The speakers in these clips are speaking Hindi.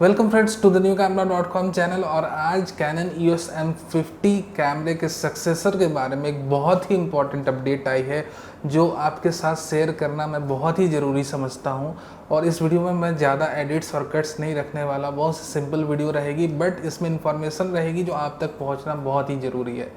Welcome friends to the new camera dot com channel. और आज Canon EOS M50 कैमरे के सक्सेसर के बारे में एक बहुत ही इम्पॉर्टेंट अपडेट आई है जो आपके साथ शेयर करना मैं बहुत ही ज़रूरी समझता हूं। और इस वीडियो में मैं ज़्यादा एडिट्स और कट्स नहीं रखने वाला, बहुत सिंपल वीडियो रहेगी, बट इसमें इंफॉर्मेशन रहेगी जो आप तक पहुंचना बहुत ही ज़रूरी है।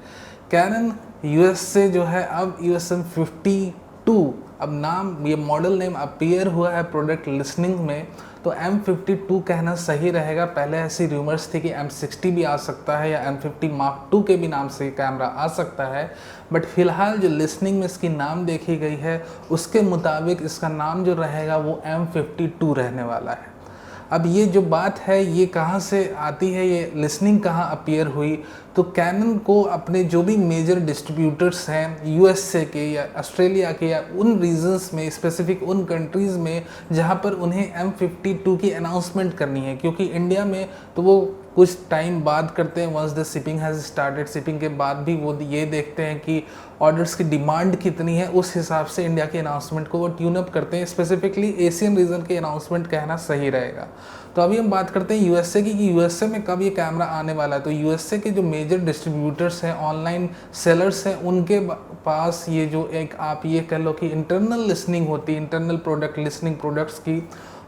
Canon US से जो है अब EOS M52 अब नाम, ये मॉडल नेम अपीयर हुआ है प्रोडक्ट लिस्टिंग में, तो M52 कहना सही रहेगा। पहले ऐसी रूमर्स थी कि M60 भी आ सकता है या M50 Mark II के भी नाम से कैमरा आ सकता है, बट फिलहाल जो लिस्टिंग में इसकी नाम देखी गई है उसके मुताबिक इसका नाम जो रहेगा वो M52 रहने वाला है। अब ये जो बात है ये कहाँ से आती है, ये लिसनिंग कहाँ अपीयर हुई, तो कैनन को अपने जो भी मेजर डिस्ट्रीब्यूटर्स हैं यूएसए के या ऑस्ट्रेलिया के या उन रीजन्स में, स्पेसिफिक उन कंट्रीज़ में जहाँ पर उन्हें M52 की अनाउंसमेंट करनी है, क्योंकि इंडिया में तो वो कुछ टाइम बाद करते हैं, once the shipping has started, shipping के बाद भी वो ये देखते हैं कि ऑर्डर्स की डिमांड कितनी है, उस हिसाब से इंडिया के अनाउंसमेंट को वो ट्यून अप करते हैं। स्पेसिफिकली एशियन रीजन के अनाउंसमेंट कहना सही रहेगा। तो अभी हम बात करते हैं यूएसए की कि यूएसए में कब ये कैमरा आने वाला है। तो यूएसए के जो मेजर डिस्ट्रीब्यूटर्स हैं, ऑनलाइन सेलर्स हैं, उनके पास ये जो एक आप ये कह लो कि इंटरनल लिसनिंग होती है, इंटरनल प्रोडक्ट लिसनिंग प्रोडक्ट्स की,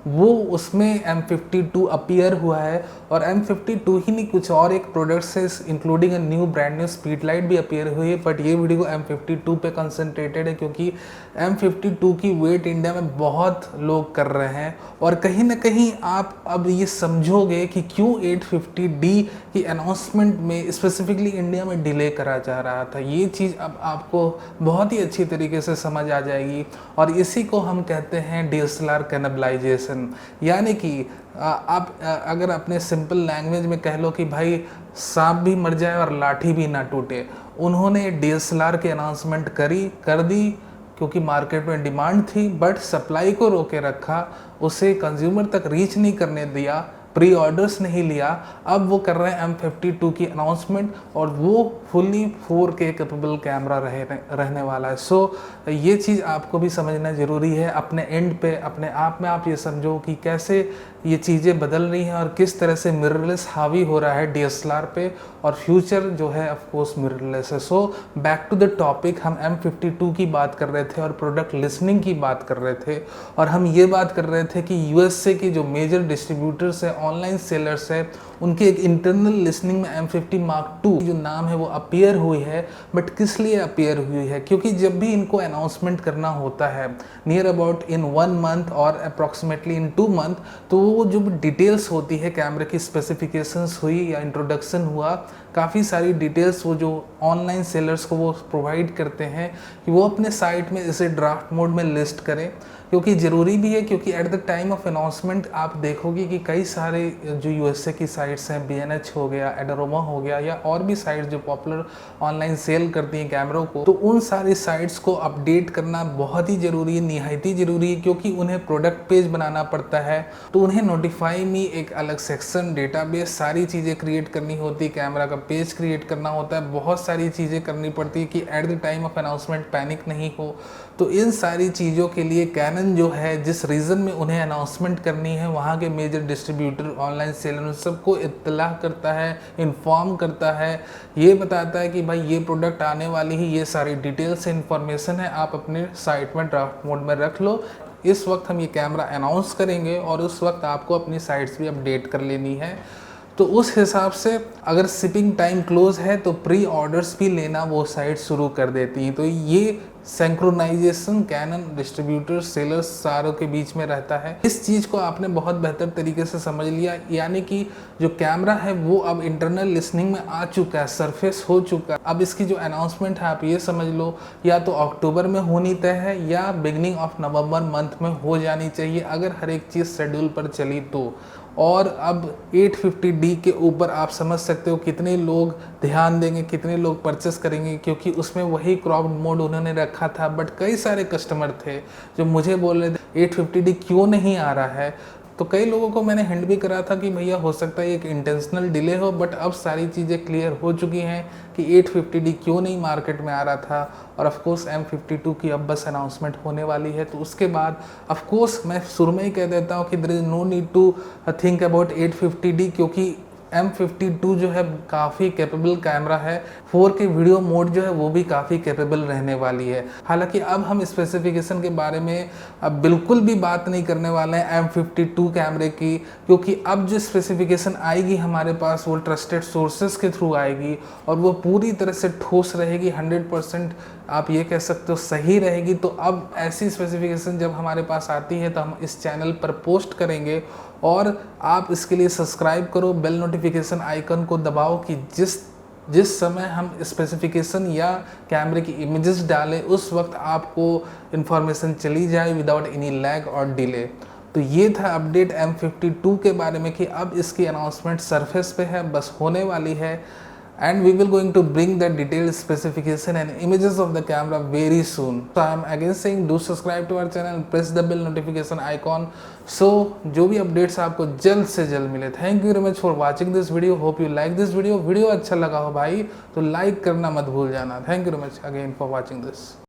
वो उसमें M52 अपीयर हुआ है। और M52 ही नहीं, कुछ और एक प्रोडक्ट से including a new brand new speed light भी अपीयर हुई है, बट ये वीडियो M52 पे कंसंट्रेटेड है क्योंकि M52 की वेट इंडिया में बहुत लोग कर रहे हैं। और कहीं ना कहीं आप अब ये समझोगे कि क्यों 850D की अनाउंसमेंट में स्पेसिफिकली इंडिया में डिले करा जा रहा था। ये चीज़ अब आपको बहुत ही अच्छी तरीके से समझ आ जाएगी, और इसी को हम कहते हैं DSLR कैनिबलाइजेशन। यानी कि आप अगर अपने सिंपल लैंग्वेज में कह लो कि भाई सांप भी मर जाए और लाठी भी ना टूटे, उन्होंने DSLR की अनाउंसमेंट कर दी क्योंकि मार्केट में डिमांड थी, बट सप्लाई को रोके रखा, उसे कंज्यूमर तक रीच नहीं करने दिया, प्री ऑर्डर्स नहीं लिया। अब वो कर रहे हैं M52 की अनाउंसमेंट, और वो फुली 4K कैपेबल कैमरा रहने वाला है। सो ये चीज़ आपको भी समझना ज़रूरी है। अपने एंड पे अपने आप में आप ये समझो कि कैसे ये चीज़ें बदल रही हैं और किस तरह से मिररलेस हावी हो रहा है DSLR पे, और फ्यूचर जो है ऑफ कोर्स मिररलेस है। So back to the topic, हम M52 की बात कर रहे थे और प्रोडक्ट लिसनिंग की बात कर रहे थे, और हम ये बात कर रहे थे कि यूएसए के जो मेजर डिस्ट्रीब्यूटर्स हैं, ऑनलाइन सेलर्स है, उनके एक इंटरनल लिसनिंग में M50 Mark II जो नाम है वो अपीयर हुई है। बट किस लिए अपीयर हुई है? क्योंकि जब भी इनको अनाउंसमेंट करना होता है नियर अबाउट इन 1 मंथ और अप्रॉक्सीमेटली इन 2 मंथ, तो वो जो डिटेल्स होती है, कैमरे की स्पेसिफिकेशंस हुई या इंट्रोडक्शन हुआ, काफ़ी सारी डिटेल्स वो जो ऑनलाइन सेलर्स को वो प्रोवाइड करते हैं कि वो अपने साइट में इसे ड्राफ्ट मोड में लिस्ट करें, क्योंकि ज़रूरी भी है। क्योंकि at the time of announcement आप देखोगे कि कई सारे जो यूएसए की साइट्स हैं, BNH हो गया, एडोरोमा हो गया, या और भी साइट्स जो पॉपुलर ऑनलाइन सेल करती हैं कैमरों को, तो उन सारी साइट्स को अपडेट करना बहुत ही ज़रूरी है, निहायत ही ज़रूरी है, क्योंकि उन्हें प्रोडक्ट पेज बनाना पड़ता है, तो उन्हें नोटिफाई मी एक अलग सेक्शन, डेटाबेस, सारी चीज़ें क्रिएट करनी होती है, कैमरा का पेज क्रिएट करना होता है, बहुत सारी चीज़ें करनी पड़ती है कि at the time of announcement panic नहीं हो। तो इन सारी चीज़ों के लिए कैनन जो है, जिस रीज़न में उन्हें अनाउंसमेंट करनी है, वहाँ के मेजर डिस्ट्रीब्यूटर, ऑनलाइन सेलर, सबको इत्तला करता है, इन्फॉर्म करता है, ये बताता है कि भाई ये प्रोडक्ट आने वाली ही, ये सारी डिटेल्स इन्फॉर्मेशन है, आप अपने साइट में ड्राफ्ट मोड में रख लो। इस वक्त हम ये कैमरा अनाउंस करेंगे और उस वक्त आपको अपनी साइट्स भी अपडेट कर लेनी है। तो उस हिसाब से अगर शिपिंग टाइम क्लोज है तो प्री ऑर्डर्स भी लेना वो साइट शुरू कर देती हैं। तो ये सिंक्रोनाइजेशन कैनन डिस्ट्रीब्यूटर सेलर्स सारों के बीच में रहता है। इस चीज़ को आपने बहुत बेहतर तरीके से समझ लिया, यानी कि जो कैमरा है वो अब इंटरनल लिसनिंग में आ चुका है, सरफेस हो चुका है। अब इसकी जो अनाउंसमेंट है आप ये समझ लो, या तो अक्टूबर में होनी तय है या बिगनिंग ऑफ नवंबर मंथ में हो जानी चाहिए, अगर हर एक चीज़ शेड्यूल पर चली तो। और अब 850D के ऊपर आप समझ सकते हो कितने लोग ध्यान देंगे, कितने लोग परचेस करेंगे, क्योंकि उसमें वही क्रॉप्ड मोड उन्होंने रखा था। बट कई सारे कस्टमर थे जो मुझे बोल रहे थे 850D क्यों नहीं आ रहा है, तो कई लोगों को मैंने हिंट भी करा था कि भैया हो सकता है एक इंटेंशनल डिले हो, बट अब सारी चीज़ें क्लियर हो चुकी हैं कि 850D क्यों नहीं मार्केट में आ रहा था। और ऑफ कोर्स M52 की अब बस अनाउंसमेंट होने वाली है, तो उसके बाद ऑफ कोर्स मैं शुरू में ही कह देता हूँ कि there is no need to think about 850D, क्योंकि M52 जो है काफ़ी कैपेबल कैमरा है। 4K वीडियो मोड जो है वो भी काफ़ी कैपेबल रहने वाली है। हालांकि अब हम स्पेसिफिकेशन के बारे में अब बिल्कुल भी बात नहीं करने वाले हैं M52 कैमरे की, क्योंकि अब जो स्पेसिफिकेशन आएगी हमारे पास वो ट्रस्टेड सोर्सेज के थ्रू आएगी और वो पूरी तरह से ठोस रहेगी, 100% आप ये कह सकते हो सही रहेगी। तो अब ऐसी स्पेसिफिकेशन जब हमारे पास आती है तो हम इस चैनल पर पोस्ट करेंगे, और आप इसके लिए सब्सक्राइब करो, बेल नोटिफिकेशन आइकन को दबाओ कि जिस समय हम स्पेसिफिकेशन या कैमरे की इमेजेस डालें उस वक्त आपको इन्फॉर्मेशन चली जाए विदाउट एनी लैग और डिले। तो ये था अपडेट M52 के बारे में कि अब इसकी अनाउंसमेंट सरफेस पे है, बस होने वाली है, and we will going to bring the detailed specification and images of the camera very soon. So I am again saying do subscribe to our channel, press the bell notification icon, so जो भी updates आपको जल्द से जल्द मिले। Thank you very much for watching this video. Hope you like this video. Video अच्छा लगा हो भाई तो लाइक करना मत भूल जाना। Thank you very much again for watching this.